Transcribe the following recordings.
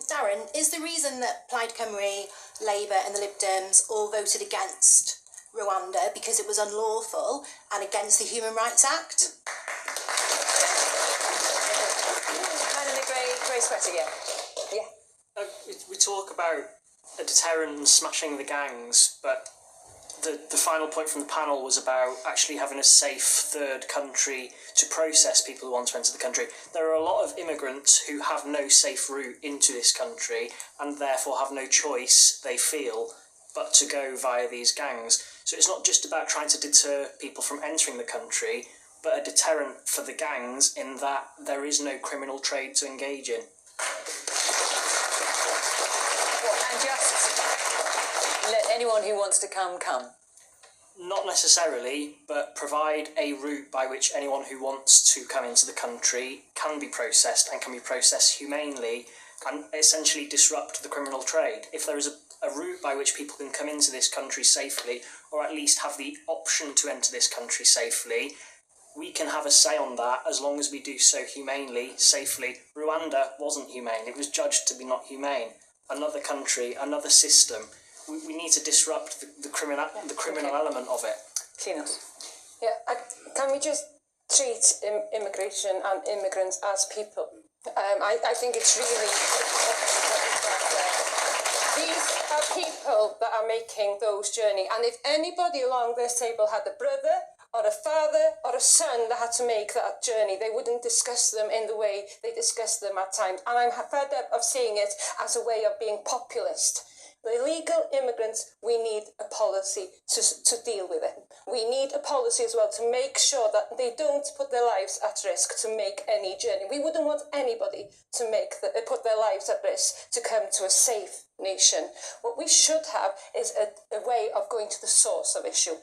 Darren, is the reason that Plaid Cymru, Labour and the Lib Dems all voted against Rwanda because it was unlawful and against the Human Rights Act? Man in the grey sweater, yeah. We talk about a deterrent and smashing the gangs, but the final point from the panel was about actually having a safe third country to process people who want to enter the country. There are a lot of immigrants who have no safe route into this country and therefore have no choice, they feel, but to go via these gangs. So it's not just about trying to deter people from entering the country, but a deterrent for the gangs in that there is no criminal trade to engage in. And just let anyone who wants to come. Not necessarily, but provide a route by which anyone who wants to come into the country can be processed and can be processed humanely and essentially disrupt the criminal trade. If there is a route by which people can come into this country safely, or at least have the option to enter this country safely, we can have a say on that as long as we do so humanely, safely. Rwanda wasn't humane. It was judged to be not humane. Another country, another system. We need to disrupt the criminal element of it. Klinos. Yeah, can we just treat immigration and immigrants as people? I think it's really these are people that are making those journeys, and if anybody along this table had a brother or a father or a son that had to make that journey, they wouldn't discuss them in the way they discuss them at times. And I'm fed up of seeing it as a way of being populist. The illegal immigrants, we need a policy to deal with it. We need a policy as well to make sure that they don't put their lives at risk to make any journey. We wouldn't want anybody to put their lives at risk to come to a safe nation. What we should have is a way of going to the source of issue.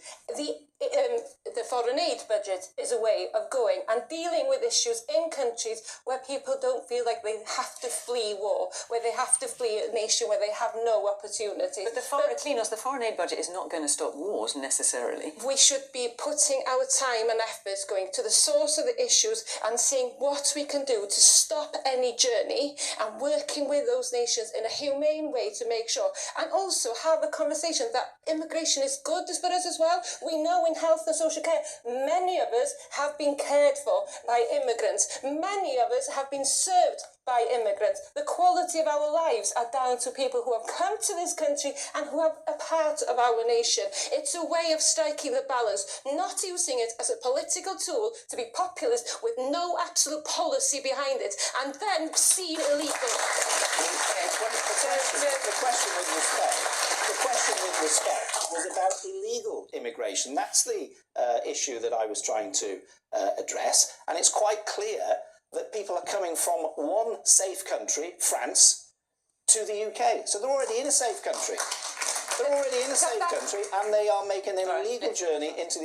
The foreign aid budget is a way of going and dealing with issues in countries where people don't feel like they have to flee war, where they have to flee a nation where they have no opportunity. But the foreign aid budget is not going to stop wars necessarily. We should be putting our time and efforts going to the source of the issues and seeing what we can do to stop any journey and working with those nations in a humane way to make sure, and also have a conversation that immigration is good for us as well. We know in health and social care, many of us have been cared for by immigrants. Many of us have been served by immigrants. The quality of our lives are down to people who have come to this country and who are a part of our nation. It's a way of striking the balance, not using it as a political tool to be populist with no absolute policy behind it, and then seen illegal. The question with respect was about illegal immigration. That's the issue that I was trying to address, and it's quite clear that people are coming from one safe country, France, to the UK. So they're already in a safe country. And they are making an illegal journey into the